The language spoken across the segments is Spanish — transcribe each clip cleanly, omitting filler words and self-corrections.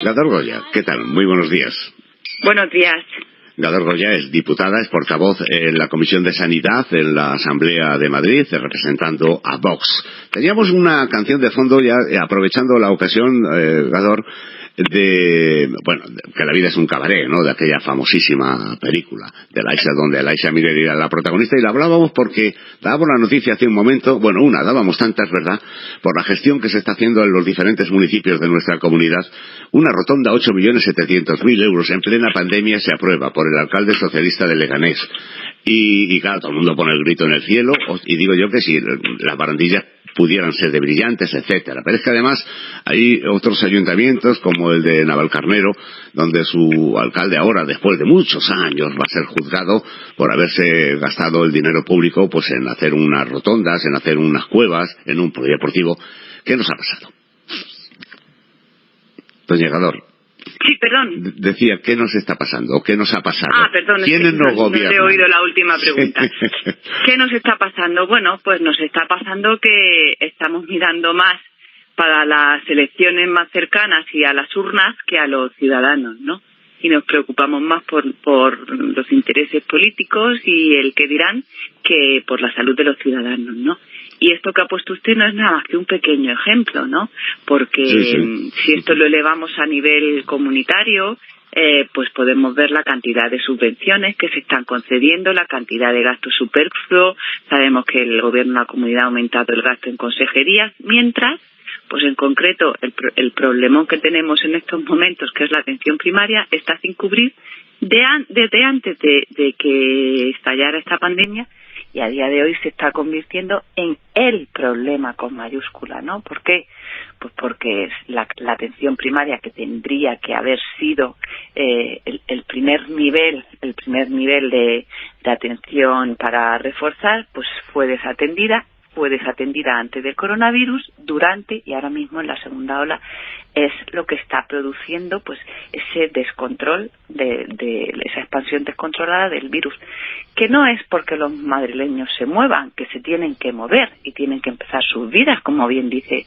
Gador Goya, ¿qué tal? Muy buenos días. Buenos días. Gador Goya es diputada, es portavoz en la Comisión de Sanidad en la Asamblea de Madrid, representando a Vox. Teníamos una canción de fondo ya, aprovechando la ocasión, Gador, que la vida es un cabaret, ¿no? De aquella famosísima película de Laisha, donde Laisha Miller era la protagonista, y la hablábamos porque dábamos la noticia hace un momento, dábamos tantas, ¿verdad?, por la gestión que se está haciendo en los diferentes municipios de nuestra comunidad. Una rotonda, 8.700.000 euros en plena pandemia, se aprueba por el alcalde socialista de Leganés. Y claro, todo el mundo pone el grito en el cielo, y digo yo que si las barandillas pudieran ser de brillantes, etcétera. Pero es que además hay otros ayuntamientos, como el de Navalcarnero, donde su alcalde ahora, después de muchos años, va a ser juzgado por haberse gastado el dinero público pues en hacer unas rotondas, en hacer unas cuevas, en un polideportivo. ¿Qué nos ha pasado? Doña Gador. Sí, perdón. Decía, ¿qué nos está pasando? ¿O qué nos ha pasado? Perdón, ¿Quiénes nos gobiernan? No he oído la última pregunta. ¿Qué nos está pasando? Bueno, pues nos está pasando que estamos mirando más para las elecciones más cercanas y a las urnas que a los ciudadanos, ¿no? Y nos preocupamos más por los intereses políticos y el qué dirán que por la salud de los ciudadanos, ¿no? Y esto que ha puesto usted no es nada más que un pequeño ejemplo, ¿no? Porque si esto lo elevamos a nivel comunitario, pues podemos ver la cantidad de subvenciones que se están concediendo, la cantidad de gasto superfluo. Sabemos que el gobierno de la comunidad ha aumentado el gasto en consejerías, mientras, pues en concreto, el problemón que tenemos en estos momentos, que es la atención primaria, está sin cubrir desde antes de que estallara esta pandemia. Y a día de hoy se está convirtiendo en el problema con mayúscula, ¿no? ¿Por qué? Pues porque la atención primaria, que tendría que haber sido el primer nivel de atención para reforzar, pues fue desatendida antes del coronavirus, durante y ahora mismo en la segunda ola, es lo que está produciendo pues ese descontrol de esa expansión descontrolada del virus, que no es porque los madrileños se muevan, que se tienen que mover y tienen que empezar sus vidas, como bien dice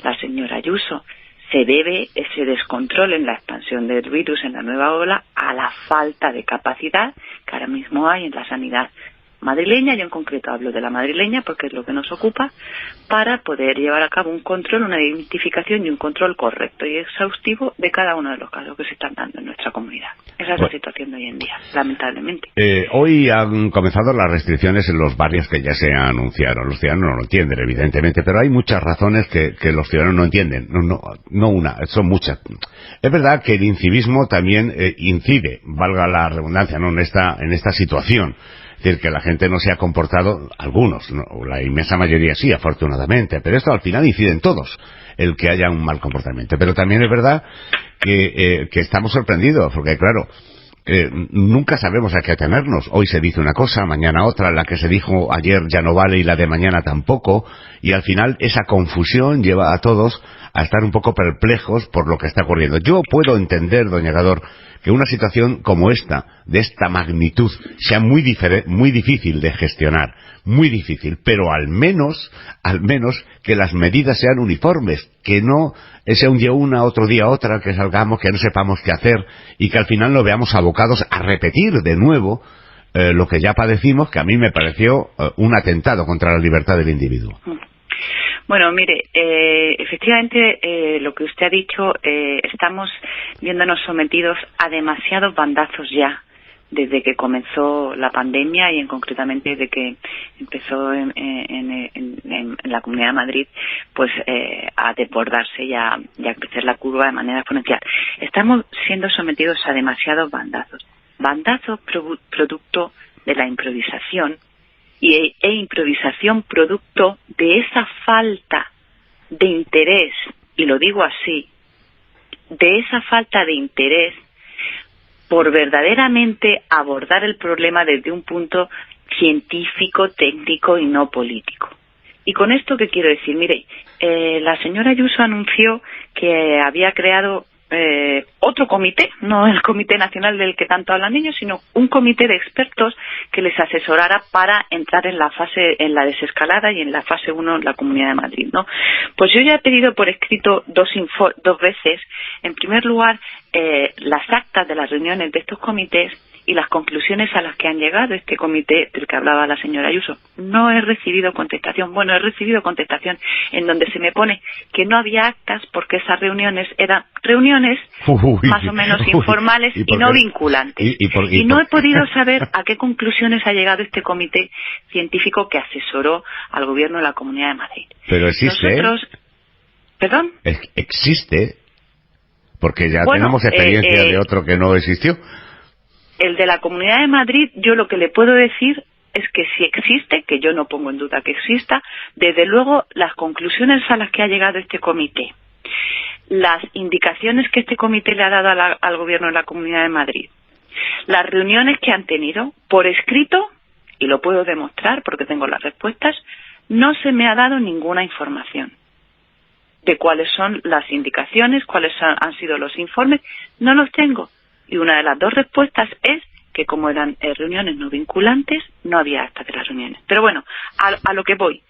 la señora Ayuso. Se debe ese descontrol en la expansión del virus en la nueva ola a la falta de capacidad que ahora mismo hay en la sanidad madrileña. Yo en concreto hablo de la madrileña porque es lo que nos ocupa, para poder llevar a cabo un control, una identificación y un control correcto y exhaustivo de cada uno de los casos que se están dando en nuestra comunidad. Esa es la situación de hoy en día, lamentablemente. Hoy han comenzado las restricciones en los barrios que ya se anunciaron. Los ciudadanos no lo entienden, evidentemente, pero hay muchas razones que los ciudadanos no entienden. No una, son muchas. Es verdad que el incivismo también incide, valga la redundancia, ¿no?, en esta situación. Es decir, que la gente no se ha comportado, algunos, ¿no?, la inmensa mayoría sí, afortunadamente, pero esto al final incide en todos, el que haya un mal comportamiento. Pero también es verdad que estamos sorprendidos, porque claro, nunca sabemos a qué atenernos. Hoy se dice una cosa, mañana otra, la que se dijo ayer ya no vale y la de mañana tampoco, y al final esa confusión lleva a todos a estar un poco perplejos por lo que está ocurriendo. Yo puedo entender, doña Gador, que una situación como esta, de esta magnitud, sea muy difícil de gestionar, muy difícil, pero al menos que las medidas sean uniformes, que no sea un día una, otro día otra, que salgamos, que no sepamos qué hacer, y que al final nos veamos abocados a repetir de nuevo lo que ya padecimos, que a mí me pareció un atentado contra la libertad del individuo. Bueno, mire, efectivamente, lo que usted ha dicho, estamos viéndonos sometidos a demasiados bandazos ya, desde que comenzó la pandemia y concretamente desde que empezó en la Comunidad de Madrid, pues a desbordarse y a crecer la curva de manera exponencial. Estamos siendo sometidos a demasiados bandazos. Bandazos producto de la improvisación, e improvisación producto de esa falta de interés, y lo digo así, de esa falta de interés por verdaderamente abordar el problema desde un punto científico, técnico y no político. ¿Y con esto qué quiero decir? Mire, la señora Ayuso anunció que había creado otro comité, no el Comité Nacional del que tanto hablan ellos, sino un comité de expertos que les asesorara para entrar en la desescalada y en la fase 1 en la Comunidad de Madrid, ¿no? Pues yo ya he pedido por escrito dos veces, en primer lugar, las actas de las reuniones de estos comités y las conclusiones a las que han llegado este comité del que hablaba la señora Ayuso. No he recibido contestación. Bueno, he recibido contestación en donde se me pone que no había actas porque esas reuniones eran reuniones más o menos informales y no vinculantes. Y no he podido saber a qué conclusiones ha llegado este comité científico que asesoró al gobierno de la Comunidad de Madrid. Pero existe. ¿Perdón? Existe. Porque ya tenemos experiencia de otro que no existió. El de la Comunidad de Madrid, yo lo que le puedo decir es que si existe, que yo no pongo en duda que exista, desde luego las conclusiones a las que ha llegado este comité, las indicaciones que este comité le ha dado al gobierno de la Comunidad de Madrid, las reuniones que han tenido por escrito, y lo puedo demostrar porque tengo las respuestas, no se me ha dado ninguna información de cuáles son las indicaciones, cuáles han sido los informes, no los tengo. Y una de las dos respuestas es que como eran reuniones no vinculantes, no había actas de las reuniones. Pero bueno, a lo que voy.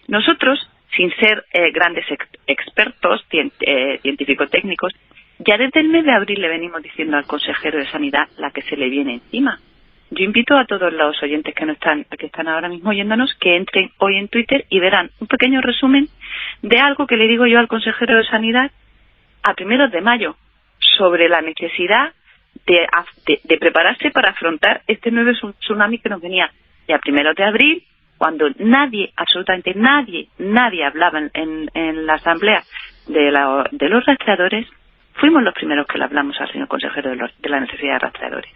Nosotros, sin ser grandes expertos científico-técnicos, ya desde el mes de abril le venimos diciendo al consejero de Sanidad la que se le viene encima. Yo invito a todos los oyentes que están ahora mismo oyéndonos que entren hoy en Twitter y verán un pequeño resumen de algo que le digo yo al consejero de Sanidad a primeros de mayo sobre la necesidad de prepararse para afrontar este nuevo tsunami que nos venía. Y a primeros de abril, cuando nadie, absolutamente nadie hablaba en la asamblea de los rastreadores, fuimos los primeros que le hablamos al señor consejero de la necesidad de rastreadores.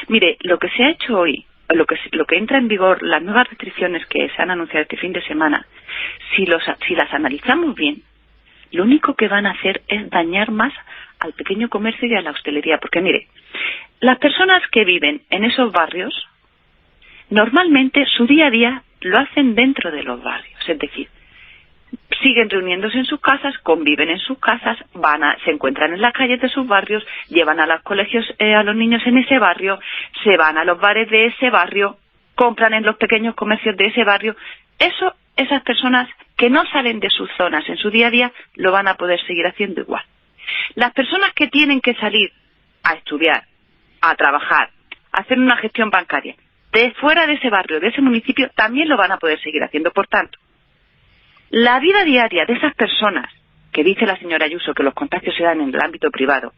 Mire, lo que se ha hecho hoy, lo que entra en vigor, las nuevas restricciones que se han anunciado este fin de semana, si las analizamos bien, lo único que van a hacer es dañar más al pequeño comercio y a la hostelería. Porque mire, las personas que viven en esos barrios, normalmente su día a día lo hacen dentro de los barrios. Es decir, siguen reuniéndose en sus casas, conviven en sus casas, se encuentran en las calles de sus barrios, llevan a los colegios a los niños en ese barrio, se van a los bares de ese barrio, compran en los pequeños comercios de ese barrio. Esas personas que no salen de sus zonas en su día a día lo van a poder seguir haciendo igual. Las personas que tienen que salir a estudiar, a trabajar, a hacer una gestión bancaria, de fuera de ese barrio, de ese municipio, también lo van a poder seguir haciendo. Por tanto, la vida diaria de esas personas, que dice la señora Ayuso que los contagios se dan en el ámbito privado,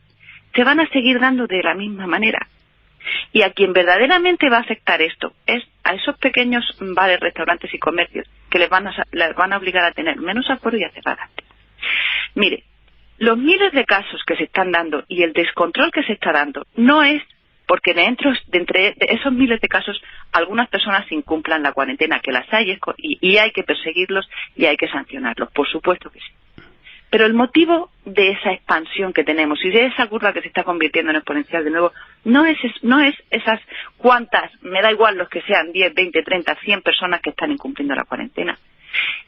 se van a seguir dando de la misma manera. Y a quien verdaderamente va a afectar esto es a esos pequeños bares, restaurantes y comercios que les van a obligar a tener menos aforo y a cerrar antes. Mire, los miles de casos que se están dando y el descontrol que se está dando no es porque entre esos miles de casos algunas personas incumplan la cuarentena, que las hay y hay que perseguirlos y hay que sancionarlos, por supuesto que sí. Pero el motivo de esa expansión que tenemos y de esa curva que se está convirtiendo en exponencial de nuevo no es esas cuantas, me da igual los que sean 10, 20, 30, 100 personas que están incumpliendo la cuarentena.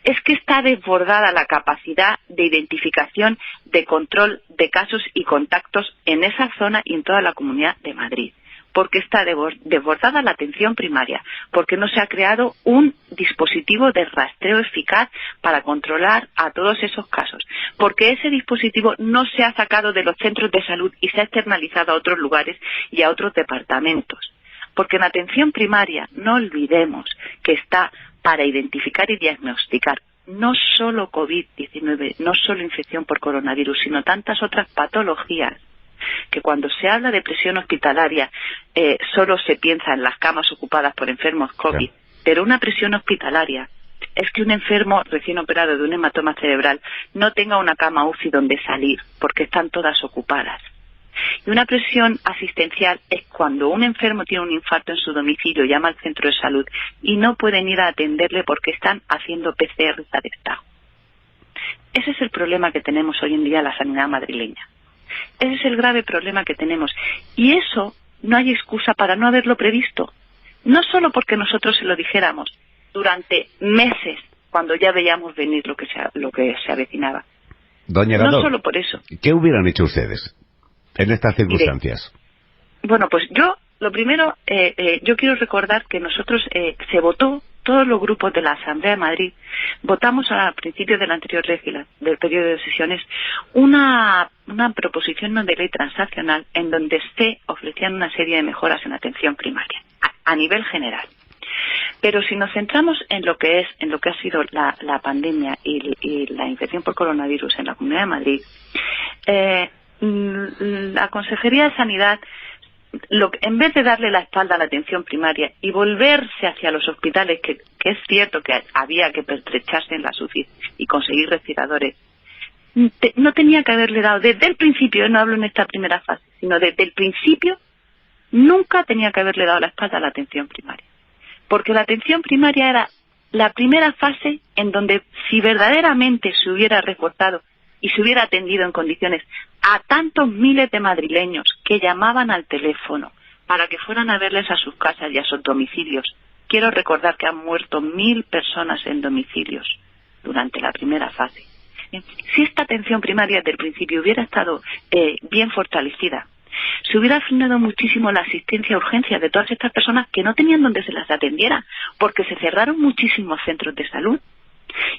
Es que está desbordada la capacidad de identificación, de control de casos y contactos en esa zona y en toda la Comunidad de Madrid. Porque está desbordada la atención primaria, porque no se ha creado un dispositivo de rastreo eficaz para controlar a todos esos casos, porque ese dispositivo no se ha sacado de los centros de salud y se ha externalizado a otros lugares y a otros departamentos. Porque en atención primaria, no olvidemos que está para identificar y diagnosticar no solo COVID-19, no solo infección por coronavirus, sino tantas otras patologías, que cuando se habla de presión hospitalaria solo se piensa en las camas ocupadas por enfermos COVID, pero una presión hospitalaria es que un enfermo recién operado de un hematoma cerebral no tenga una cama UCI donde salir, porque están todas ocupadas. Y una presión asistencial es cuando un enfermo tiene un infarto en su domicilio, llama al centro de salud y no pueden ir a atenderle porque están haciendo PCR a destajo. Ese es el problema que tenemos hoy en día en la sanidad madrileña. Ese es el grave problema que tenemos. Y eso no hay excusa para no haberlo previsto. No solo porque nosotros se lo dijéramos durante meses, cuando ya veíamos venir lo que se avecinaba. Doña Gadot, no solo por eso. ¿Qué hubieran hecho ustedes? en estas circunstancias? Bueno, pues lo primero, yo quiero recordar que nosotros se votó, todos los grupos de la Asamblea de Madrid, votamos al principio del anterior del periodo de sesiones una proposición de ley transaccional en donde se ofrecían una serie de mejoras en atención primaria, a nivel general. Pero si nos centramos en lo que ha sido la pandemia y la infección por coronavirus en la Comunidad de Madrid, la Consejería de Sanidad, en vez de darle la espalda a la atención primaria y volverse hacia los hospitales, que es cierto que había que pertrecharse en las UCI y conseguir respiradores, no tenía que haberle dado desde el principio, no hablo en esta primera fase, sino desde el principio, nunca tenía que haberle dado la espalda a la atención primaria. Porque la atención primaria era la primera fase en donde, si verdaderamente se hubiera reforzado y se hubiera atendido en condiciones a tantos miles de madrileños que llamaban al teléfono para que fueran a verles a sus casas y a sus domicilios. Quiero recordar que han muerto 1.000 personas en domicilios durante la primera fase. Si esta atención primaria desde el principio hubiera estado bien fortalecida, se hubiera frenado muchísimo la asistencia a urgencia de todas estas personas que no tenían donde se las atendiera, porque se cerraron muchísimos centros de salud.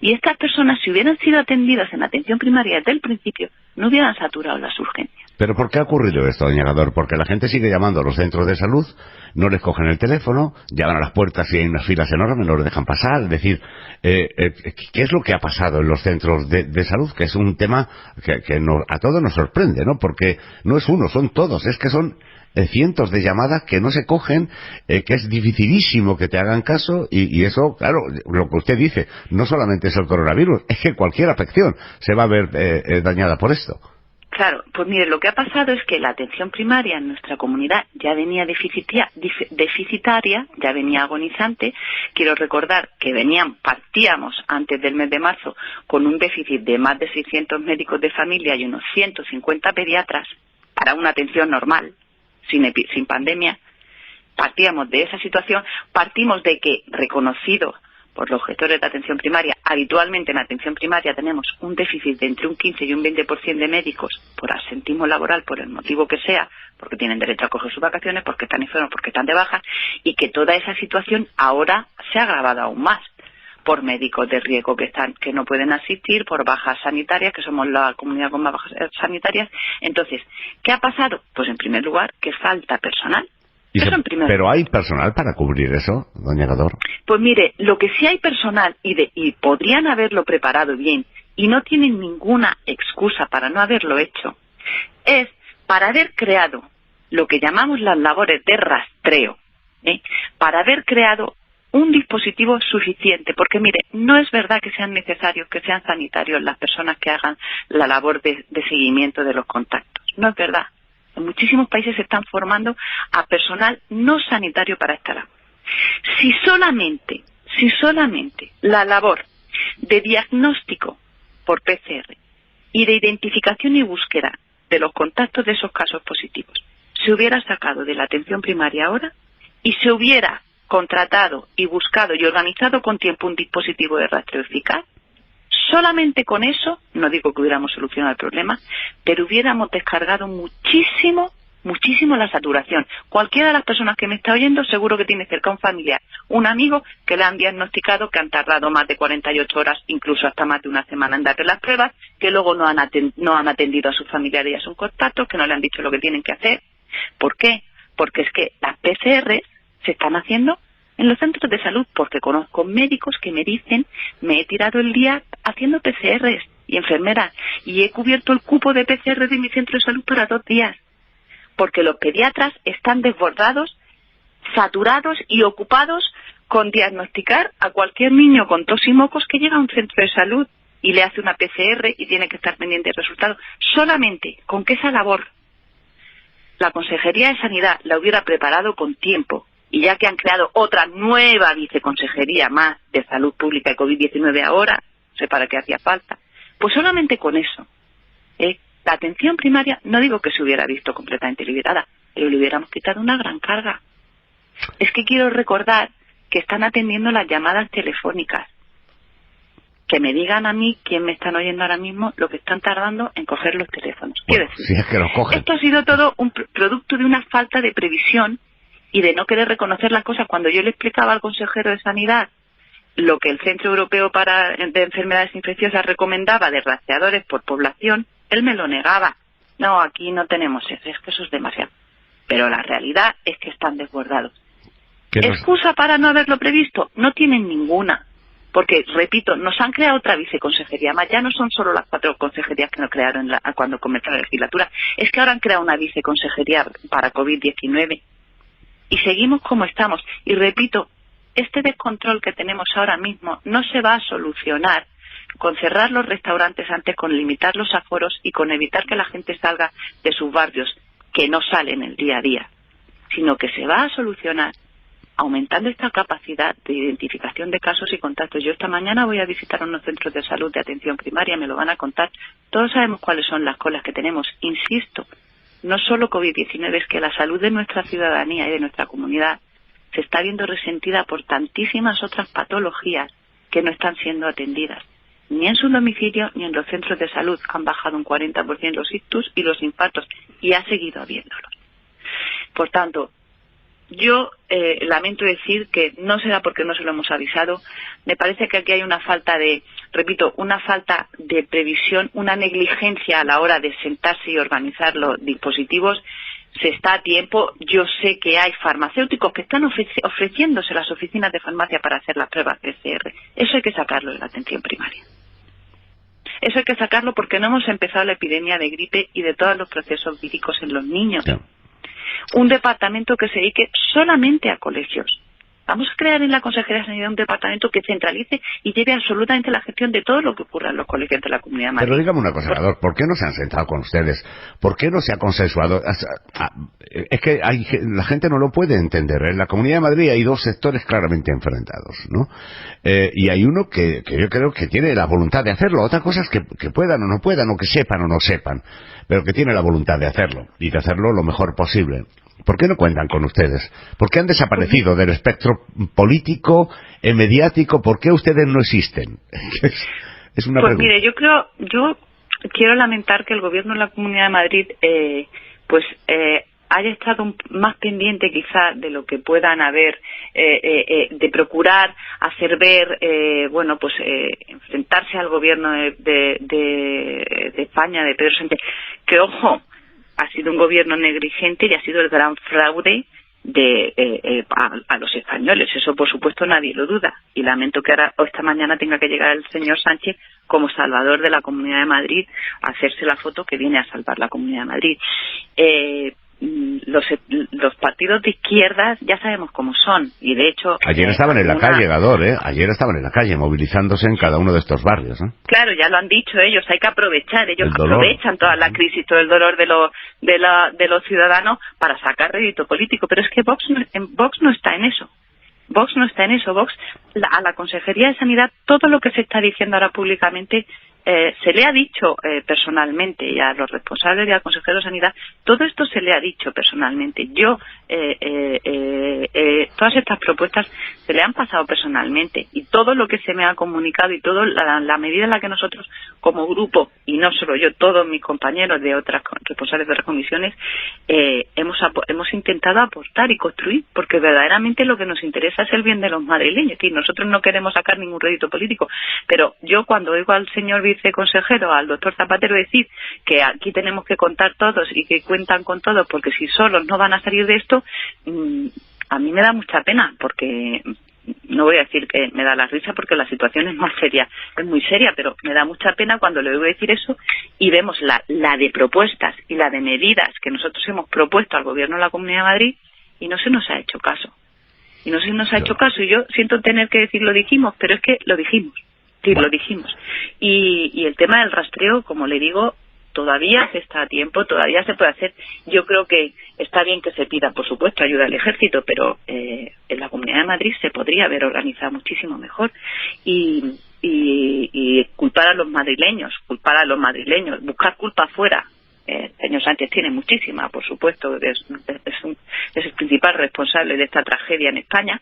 Y estas personas, si hubieran sido atendidas en atención primaria desde el principio, no hubieran saturado las urgencias. ¿Pero por qué ha ocurrido esto, doña Gador? Porque la gente sigue llamando a los centros de salud, no les cogen el teléfono, llaman a las puertas y hay unas filas enormes, no los dejan pasar. Es decir, ¿qué es lo que ha pasado en los centros de salud? Que es un tema que a todos nos sorprende, ¿no? Porque no es uno, son todos. Es que son cientos de llamadas que no se cogen, que es dificilísimo que te hagan caso, y eso, claro, lo que usted dice, no solamente es el coronavirus, es que cualquier afección se va a ver dañada por esto. Claro, pues mire, lo que ha pasado es que la atención primaria en nuestra comunidad ya venía deficitaria, ya venía agonizante. Quiero recordar que partíamos antes del mes de marzo con un déficit de más de 600 médicos de familia y unos 150 pediatras para una atención normal, sin pandemia. Partíamos de esa situación, partimos de que, reconocido por los gestores de atención primaria, habitualmente en atención primaria tenemos un déficit de entre un 15 y un 20% de médicos por absentismo laboral, por el motivo que sea, porque tienen derecho a coger sus vacaciones, porque están enfermos, porque están de baja, y que toda esa situación ahora se ha agravado aún más por médicos de riesgo que no pueden asistir, por bajas sanitarias, que somos la comunidad con más bajas sanitarias. Entonces, ¿qué ha pasado? Pues en primer lugar, que falta personal. ¿Pero hay personal para cubrir eso, doña Gador? Pues mire, lo que sí hay personal, y podrían haberlo preparado bien, y no tienen ninguna excusa para no haberlo hecho, es para haber creado lo que llamamos las labores de rastreo, para haber creado un dispositivo suficiente, porque mire, no es verdad que sean necesarios, que sean sanitarios las personas que hagan la labor de seguimiento de los contactos, no es verdad. En muchísimos países se están formando a personal no sanitario para esta labor. Si solamente la labor de diagnóstico por PCR y de identificación y búsqueda de los contactos de esos casos positivos se hubiera sacado de la atención primaria ahora y se hubiera contratado y buscado y organizado con tiempo un dispositivo de rastreo eficaz, solamente con eso, no digo que hubiéramos solucionado el problema, pero hubiéramos descargado muchísimo la saturación. Cualquiera de las personas que me está oyendo seguro que tiene cerca un familiar, un amigo que le han diagnosticado, que han tardado más de 48 horas, incluso hasta más de una semana en darle las pruebas, que luego no han atendido a sus familiares y a sus contactos, que no le han dicho lo que tienen que hacer. ¿Por qué? Porque es que las PCR se están haciendo en los centros de salud, porque conozco médicos que me dicen, me he tirado el día haciendo PCRs y enfermeras, y he cubierto el cupo de PCR de mi centro de salud para 2 días, porque los pediatras están desbordados, saturados y ocupados con diagnosticar a cualquier niño con tos y mocos que llega a un centro de salud y le hace una PCR y tiene que estar pendiente del resultado. Solamente con que esa labor la Consejería de Sanidad la hubiera preparado con tiempo, y ya que han creado otra nueva viceconsejería más de salud pública y COVID-19 ahora, no sé para qué hacía falta, pues solamente con eso, la atención primaria, no digo que se hubiera visto completamente liberada, pero le hubiéramos quitado una gran carga. Es que quiero recordar que están atendiendo las llamadas telefónicas. que me digan a mí, quien me están oyendo ahora mismo, lo que están tardando en coger los teléfonos. Bueno, Quiero decir, si es que los cogen. esto ha sido todo un producto de una falta de previsión y de no querer reconocer las cosas. Cuando yo le explicaba al consejero de Sanidad lo que el Centro Europeo de Enfermedades Infecciosas recomendaba de rastreadores por población, él me lo negaba. No, aquí no tenemos eso, es que eso es demasiado. Pero la realidad es que están desbordados. ¿Excusa para no haberlo previsto? No tienen ninguna. Porque, repito, nos han creado otra viceconsejería más. Ya no son solo las 4 consejerías que nos crearon cuando comenzó la legislatura. Es que ahora han creado una viceconsejería para COVID-19. Y seguimos como estamos. Y repito, este descontrol que tenemos ahora mismo no se va a solucionar con cerrar los restaurantes antes, con limitar los aforos y con evitar que la gente salga de sus barrios, que no salen el día a día, sino que se va a solucionar aumentando esta capacidad de identificación de casos y contactos. Yo esta mañana voy a visitar unos centros de salud de atención primaria, me lo van a contar. Todos sabemos cuáles son las colas que tenemos. Insisto, no solo COVID-19, es que la salud de nuestra ciudadanía y de nuestra comunidad se está viendo resentida por tantísimas otras patologías que no están siendo atendidas. Ni en su domicilio ni en los centros de salud han bajado un 40% los ictus y los infartos, y ha seguido habiéndolos. Por tanto, yo lamento decir que no será porque no se lo hemos avisado. Me parece que aquí hay una falta de, repito, una falta de previsión, una negligencia a la hora de sentarse y organizar los dispositivos. Se está a tiempo. Yo sé que hay farmacéuticos que están ofreciéndose las oficinas de farmacia para hacer las pruebas PCR. Eso hay que sacarlo de la atención primaria. Eso hay que sacarlo porque no hemos empezado la epidemia de gripe y de todos los procesos víricos en los niños. Sí. Un departamento que se dedique solamente a colegios. Vamos a crear en la Consejería de Sanidad un departamento que centralice y lleve absolutamente la gestión de todo lo que ocurra en los colegios de la Comunidad de Madrid. Pero dígame una cosa, senador, ¿por qué no se han sentado con ustedes? ¿Por qué no se ha consensuado? Es que la gente no lo puede entender. En la Comunidad de Madrid hay 2 sectores claramente enfrentados, ¿no? Y hay uno que yo creo que tiene la voluntad de hacerlo. Otra cosa es que puedan o no puedan, o que sepan o no sepan, pero que tiene la voluntad de hacerlo y de hacerlo lo mejor posible. ¿Por qué no cuentan con ustedes? ¿Por qué han desaparecido del espectro político, mediático? ¿Por qué ustedes no existen? Es una pregunta. Mire, yo quiero lamentar que el Gobierno de la Comunidad de Madrid haya estado más pendiente quizá de lo que puedan haber, de procurar hacer ver, enfrentarse al Gobierno de España, de Pedro Sánchez, que ojo, ha sido un gobierno negligente y ha sido el gran fraude a los españoles. Eso, por supuesto, nadie lo duda. Y lamento que ahora o esta mañana tenga que llegar el señor Sánchez como salvador de la Comunidad de Madrid a hacerse la foto que viene a salvar la Comunidad de Madrid. Los partidos de izquierdas ya sabemos cómo son, y de hecho ayer estaban en la calle, Gador, ayer estaban en la calle movilizándose en cada uno de estos barrios, ¿eh? Claro, ya lo han dicho ellos, hay que aprovechar, ellos aprovechan toda la crisis, todo el dolor de los ciudadanos para sacar rédito político, pero es que Vox no está en eso. Vox no está en eso. Vox, a la Consejería de Sanidad, todo lo que se está diciendo ahora públicamente se le ha dicho personalmente, y a los responsables y al consejero de Sanidad, todo esto se le ha dicho personalmente. Todas estas propuestas se le han pasado personalmente, y todo lo que se me ha comunicado y toda la medida en la que nosotros como grupo, y no solo yo, todos mis compañeros de otras responsables de otras comisiones, hemos intentado aportar y construir, porque verdaderamente lo que nos interesa es el bien de los madrileños. Es decir, nosotros no queremos sacar ningún rédito político, pero yo cuando oigo al señor viceconsejero, al doctor Zapatero, decir que aquí tenemos que contar todos y que cuentan con todos porque si solos no van a salir de esto, a mí me da mucha pena, porque no voy a decir que me da la risa porque la situación es muy seria, pero me da mucha pena cuando le oigo decir eso y vemos la de propuestas y la de medidas que nosotros hemos propuesto al Gobierno de la Comunidad de Madrid y no se nos ha hecho caso. Y no se nos ha hecho caso, y yo siento tener que decir lo dijimos, pero es que lo dijimos. Sí, lo dijimos. Y el tema del rastreo, como le digo, todavía se está a tiempo, todavía se puede hacer. Yo creo que está bien que se pida, por supuesto, ayuda al ejército, pero en la Comunidad de Madrid se podría haber organizado muchísimo mejor. Y culpar a los madrileños, buscar culpa afuera. El señor Sánchez tiene muchísima, por supuesto, es el principal responsable de esta tragedia en España,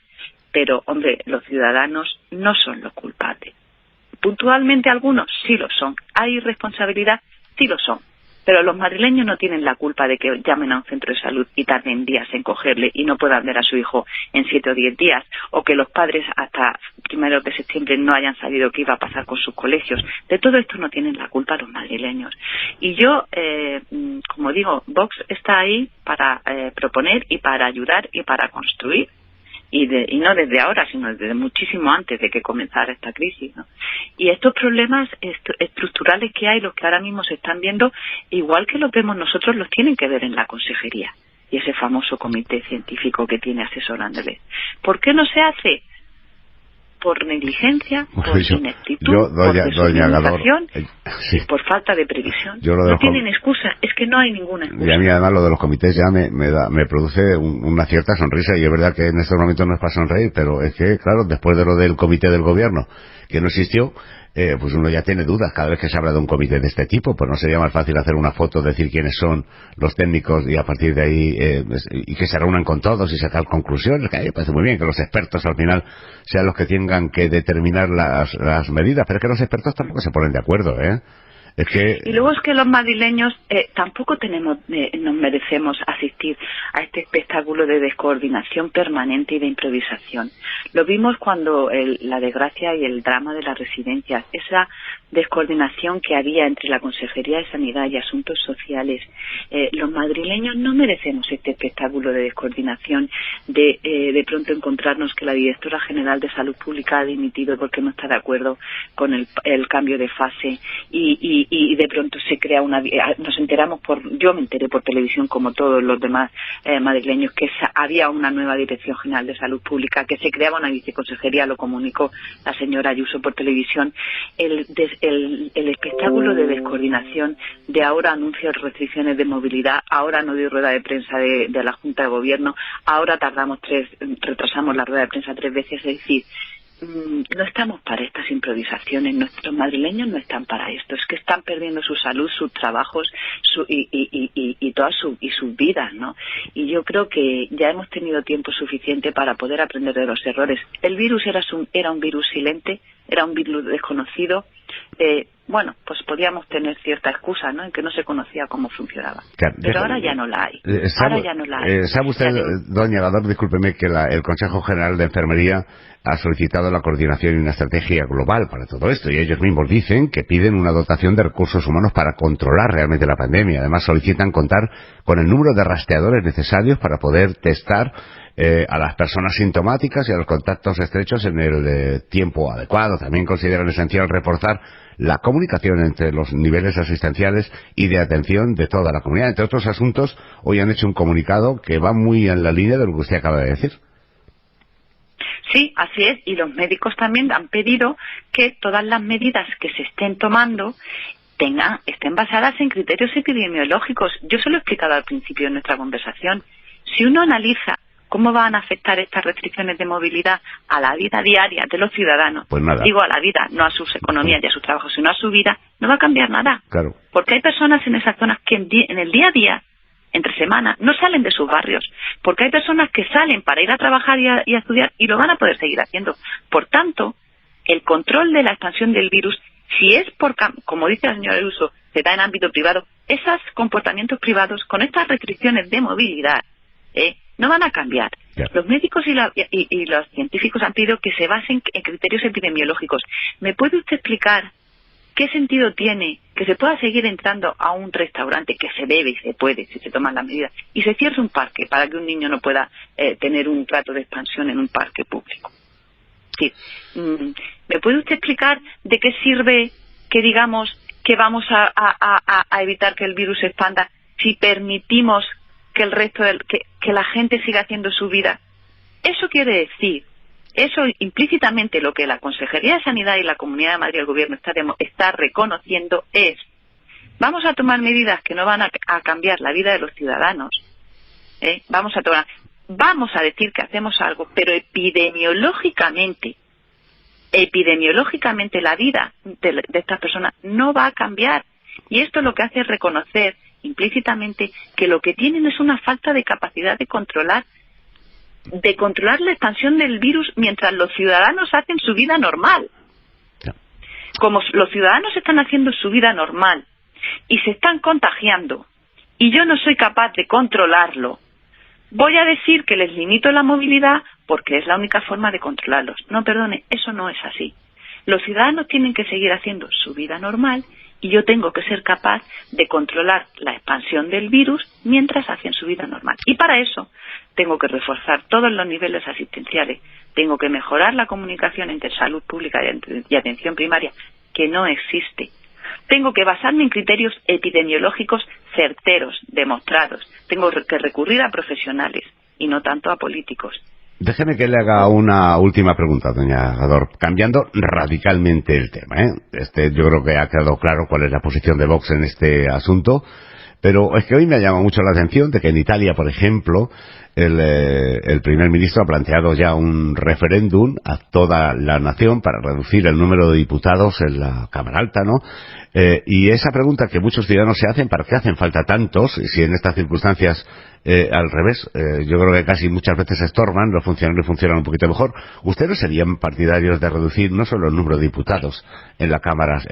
pero, hombre, los ciudadanos no son los culpables. puntualmente algunos sí lo son. ¿Hay irresponsabilidad? Sí lo son. Pero los madrileños no tienen la culpa de que llamen a un centro de salud y tarden días en cogerle y no puedan ver a su hijo en 7 o 10 días, o que los padres hasta 1 de septiembre no hayan sabido qué iba a pasar con sus colegios. De todo esto no tienen la culpa los madrileños. Y yo, como digo, Vox está ahí para proponer y para ayudar y para construir. Y no desde ahora, sino desde muchísimo antes de que comenzara esta crisis, ¿no? Y estos problemas estructurales que hay, los que ahora mismo se están viendo, igual que los vemos nosotros, los tienen que ver en la consejería y ese famoso comité científico que tiene asesorándoles. ¿Por qué no se hace? Por negligencia, por ineptitud, por desorganización, sí, por falta de previsión. No tienen excusa, es que no hay ninguna excusa. Y a mí además lo de los comités ya me produce una cierta sonrisa, y es verdad que en estos momentos no es para sonreír, pero es que, claro, después de lo del comité del gobierno, que no existió, pues uno ya tiene dudas cada vez que se habla de un comité de este tipo. Pues no sería más fácil hacer una foto, decir quiénes son los técnicos y a partir de ahí y que se reúnan con todos y sacar conclusiones. Que a mí me parece muy bien que los expertos al final sean los que tengan que determinar las medidas, pero es que los expertos tampoco se ponen de acuerdo, ¿eh? Es que... Y luego es que los madrileños tampoco nos merecemos asistir a este espectáculo de descoordinación permanente y de improvisación. Lo vimos cuando la desgracia y el drama de las residencias, esa descoordinación que había entre la Consejería de Sanidad y Asuntos Sociales. Los madrileños no merecemos este espectáculo de descoordinación, de pronto encontrarnos que la directora general de Salud Pública ha dimitido porque no está de acuerdo con el cambio de fase y de pronto se crea nos enteramos yo me enteré por televisión como todos los demás madrileños que había una nueva Dirección General de Salud Pública, que se creaba una viceconsejería, lo comunicó la señora Ayuso por televisión. El espectáculo de descoordinación, de ahora anuncio restricciones de movilidad, ahora no doy rueda de prensa de la Junta de Gobierno, ahora retrasamos la rueda de prensa 3 veces, es decir, no estamos para estas improvisaciones, nuestros madrileños no están para esto, es que están perdiendo su salud, sus trabajos y todas sus vidas, ¿no? Y yo creo que ya hemos tenido tiempo suficiente para poder aprender de los errores. El virus era un virus silente, era un virus desconocido. Bueno, pues podíamos tener cierta excusa, ¿no?, en que no se conocía cómo funcionaba. Claro, pero ahora ya no la hay. Ahora ya no la hay. ¿Sabe usted, doña Gador, discúlpeme, que el Consejo General de Enfermería ha solicitado la coordinación y una estrategia global para todo esto? Y ellos mismos dicen que piden una dotación de recursos humanos para controlar realmente la pandemia. Además, solicitan contar con el número de rastreadores necesarios para poder testar a las personas sintomáticas y a los contactos estrechos en el tiempo adecuado. También consideran esencial reforzar la comunicación entre los niveles asistenciales y de atención de toda la comunidad. Entre otros asuntos, hoy han hecho un comunicado que va muy en la línea de lo que usted acaba de decir. Sí, así es, y los médicos también han pedido que todas las medidas que se estén tomando estén basadas en criterios epidemiológicos. Yo se lo he explicado al principio de nuestra conversación. Si uno analiza cómo van a afectar estas restricciones de movilidad a la vida diaria de los ciudadanos, pues nada. Digo a la vida, no a sus economías y a sus trabajos, sino a su vida, no va a cambiar nada. Claro. Porque hay personas en esas zonas que en el día a día, entre semana, no salen de sus barrios, porque hay personas que salen para ir a trabajar y a estudiar y lo van a poder seguir haciendo. Por tanto, el control de la expansión del virus, si es como dice la señora Ayuso, se da en ámbito privado, esos comportamientos privados con estas restricciones de movilidad no van a cambiar. Yeah. Los médicos y los científicos han pedido que se basen en criterios epidemiológicos. ¿Me puede usted explicar qué sentido tiene que se pueda seguir entrando a un restaurante, que se debe y se puede si se toman las medidas, y se cierre un parque para que un niño no pueda tener un trato de expansión en un parque público? Sí. ¿Me puede usted explicar de qué sirve que digamos que vamos a evitar que el virus se expanda si permitimos que el resto que la gente siga haciendo su vida? Eso quiere decir, eso implícitamente lo que la Consejería de Sanidad y la Comunidad de Madrid, el Gobierno, está reconociendo es: vamos a tomar medidas que no van a cambiar la vida de los ciudadanos, vamos a decir que hacemos algo, pero epidemiológicamente la vida de estas personas no va a cambiar. Y esto lo que hace es reconocer implícitamente que lo que tienen es una falta de capacidad de controlar la expansión del virus mientras los ciudadanos hacen su vida normal. como los ciudadanos están haciendo su vida normal y se están contagiando y yo no soy capaz de controlarlo, voy a decir que les limito la movilidad porque es la única forma de controlarlos. No, perdone, eso no es así. Los ciudadanos tienen que seguir haciendo su vida normal y yo tengo que ser capaz de controlar la expansión del virus mientras hacen su vida normal. Y para eso tengo que reforzar todos los niveles asistenciales, tengo que mejorar la comunicación entre salud pública y atención primaria, que no existe. Tengo que basarme en criterios epidemiológicos certeros, demostrados. Tengo que recurrir a profesionales y no tanto a políticos. Déjeme que le haga una última pregunta, doña Gador, cambiando radicalmente el tema, ¿eh? Yo creo que ha quedado claro cuál es la posición de Vox en este asunto, pero es que hoy me ha llamado mucho la atención de que en Italia, por ejemplo, el primer ministro ha planteado ya un referéndum a toda la nación para reducir el número de diputados en la Cámara Alta, ¿no? Y esa pregunta que muchos ciudadanos se hacen, ¿para qué hacen falta tantos? Y si en estas circunstancias, al revés, yo creo que casi muchas veces estorban, los funcionarios funcionan un poquito mejor. ¿Ustedes serían partidarios de reducir no solo el número de diputados en las cámaras,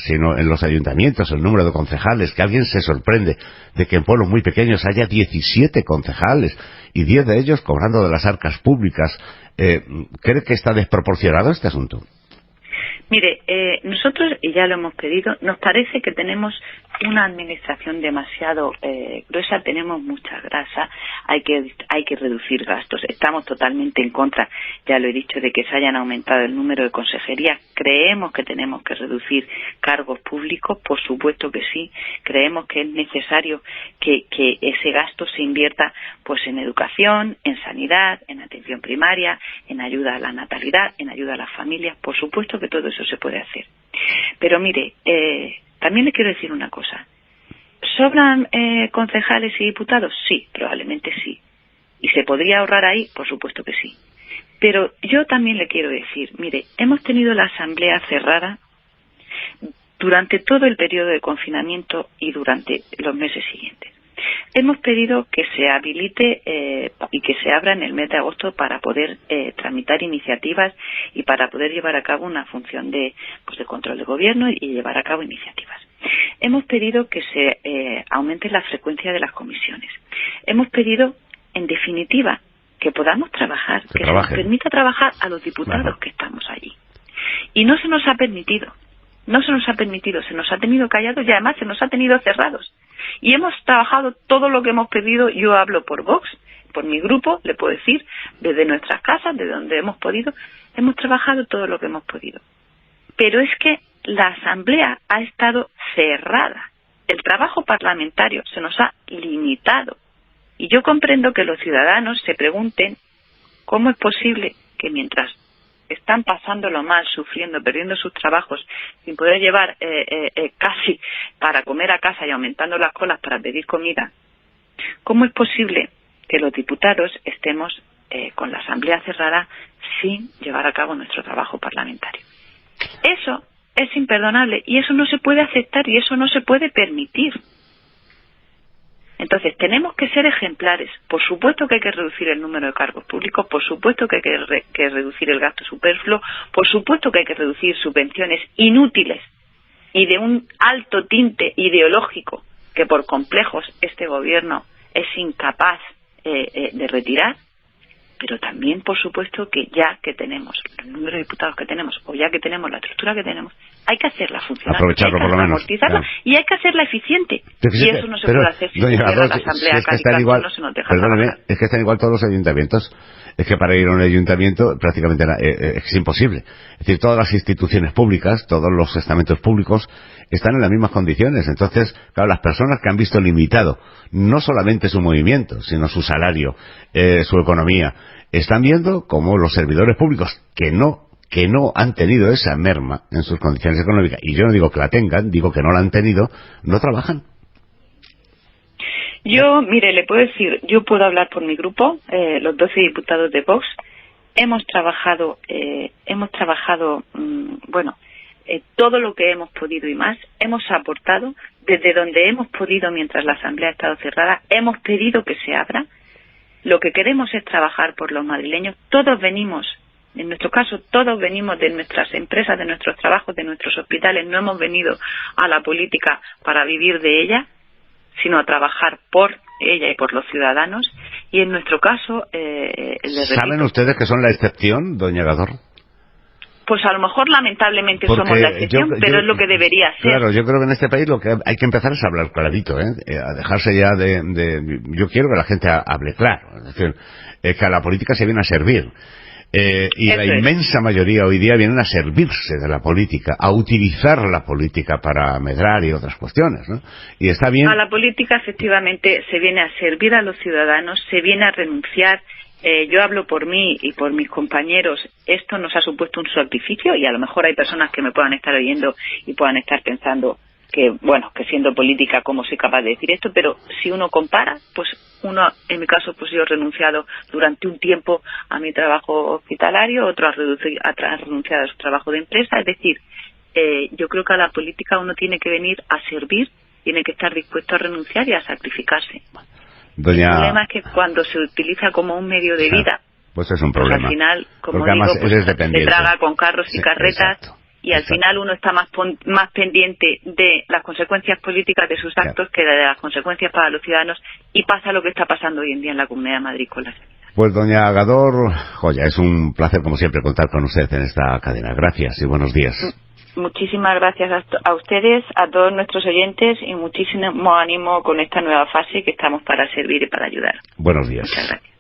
sino en los ayuntamientos, el número de concejales? Que alguien se sorprende de que en pueblos muy pequeños haya 17 concejales y 10 de ellos cobrando de las arcas públicas. ¿Cree que está desproporcionado este asunto? Mire, nosotros, y ya lo hemos pedido, nos parece que tenemos una administración demasiado gruesa, tenemos mucha grasa, hay que reducir gastos. Estamos totalmente en contra, ya lo he dicho, de que se hayan aumentado el número de consejerías. Creemos que tenemos que reducir cargos públicos, por supuesto que sí. Creemos que es necesario que ese gasto se invierta pues en educación, en sanidad, en atención primaria, en ayuda a la natalidad, en ayuda a las familias. Por supuesto que todo eso se puede hacer. Pero mire, también le quiero decir una cosa. ¿Sobran concejales y diputados? Sí, probablemente sí. ¿Y se podría ahorrar ahí? Por supuesto que sí. Pero yo también le quiero decir, mire, hemos tenido la asamblea cerrada durante todo el periodo de confinamiento y durante los meses siguientes. Hemos pedido que se habilite y que se abra en el mes de agosto para poder tramitar iniciativas y para poder llevar a cabo una función de control de gobierno y llevar a cabo iniciativas. Hemos pedido que se aumente la frecuencia de las comisiones. Hemos pedido, en definitiva, que podamos trabajar, que se nos permita trabajar a los diputados que estamos allí. Y no se nos ha permitido, se nos ha tenido callados y además se nos ha tenido cerrados. Y hemos trabajado todo lo que hemos pedido. Yo hablo por Vox, por mi grupo, le puedo decir, desde nuestras casas, desde donde hemos podido, hemos trabajado todo lo que hemos podido. Pero es que la asamblea ha estado cerrada. El trabajo parlamentario se nos ha limitado. Y yo comprendo que los ciudadanos se pregunten cómo es posible que mientras están pasándolo mal, sufriendo, perdiendo sus trabajos, sin poder llevar casi para comer a casa y aumentando las colas para pedir comida, ¿cómo es posible que los diputados estemos con la asamblea cerrada sin llevar a cabo nuestro trabajo parlamentario? Eso es imperdonable y eso no se puede aceptar y eso no se puede permitir. Entonces, tenemos que ser ejemplares. Por supuesto que hay que reducir el número de cargos públicos, por supuesto que hay que reducir el gasto superfluo, por supuesto que hay que reducir subvenciones inútiles y de un alto tinte ideológico que por complejos este gobierno es incapaz de retirar. Pero también, por supuesto, que ya que tenemos el número de diputados que tenemos o ya que tenemos la estructura que tenemos, hay que hacerla funcionar, aprovecharlo por lo menos, amortizarla, claro. Y hay que hacerla eficiente. Y eso no se puede hacer si la asamblea no se nos deja trabajar. Es que están igual todos los ayuntamientos. Es que para ir a un ayuntamiento prácticamente es imposible. Es decir, todas las instituciones públicas, todos los estamentos públicos están en las mismas condiciones. Entonces, claro, las personas que han visto limitado no solamente su movimiento, sino su salario, su economía, están viendo como los servidores públicos que no han tenido esa merma en sus condiciones económicas, y yo no digo que la tengan, digo que no la han tenido, no trabajan. Yo, mire, le puedo decir, yo puedo hablar por mi grupo, los 12 diputados de Vox, hemos trabajado, todo lo que hemos podido y más, hemos aportado desde donde hemos podido mientras la asamblea ha estado cerrada, hemos pedido que se abra. Lo que queremos es trabajar por los madrileños, todos venimos En nuestro caso, todos venimos de nuestras empresas, de nuestros trabajos, de nuestros hospitales. No hemos venido a la política para vivir de ella, sino a trabajar por ella y por los ciudadanos. Y en nuestro caso, ¿saben ustedes que son la excepción, doña Gador? Pues a lo mejor lamentablemente somos la excepción, pero es lo que debería ser. Claro, yo creo que en este país lo que hay que empezar es a hablar clarito, a dejarse ya yo quiero que la gente hable claro, es decir, que a la política se viene a servir. Y la inmensa mayoría hoy día vienen a servirse de la política, a utilizar la política para medrar y otras cuestiones, ¿no? Y está bien. A la política efectivamente se viene a servir a los ciudadanos, se viene a renunciar. Yo hablo por mí y por mis compañeros. Esto nos ha supuesto un sacrificio y a lo mejor hay personas que me puedan estar oyendo y puedan estar pensando que, bueno, que siendo política, ¿cómo soy capaz de decir esto? Pero si uno compara, pues uno, en mi caso, pues yo he renunciado durante un tiempo a mi trabajo hospitalario, otro ha renunciado a su trabajo de empresa. Es decir, yo creo que a la política uno tiene que venir a servir, tiene que estar dispuesto a renunciar y a sacrificarse. El problema es que cuando se utiliza como un medio de vida, pues es un problema. Al final, como digo, pues se traga con carros y carretas. Exacto. Y al final uno está más pendiente de las consecuencias políticas de sus actos que de las consecuencias para los ciudadanos, y pasa lo que está pasando hoy en día en la Comunidad de Madrid con la sanidad. Pues doña Gador, joya, es un placer como siempre contar con usted en esta cadena. Gracias y buenos días. Muchísimas gracias a ustedes, a todos nuestros oyentes, y muchísimo ánimo con esta nueva fase que estamos para servir y para ayudar. Buenos días. Muchas gracias.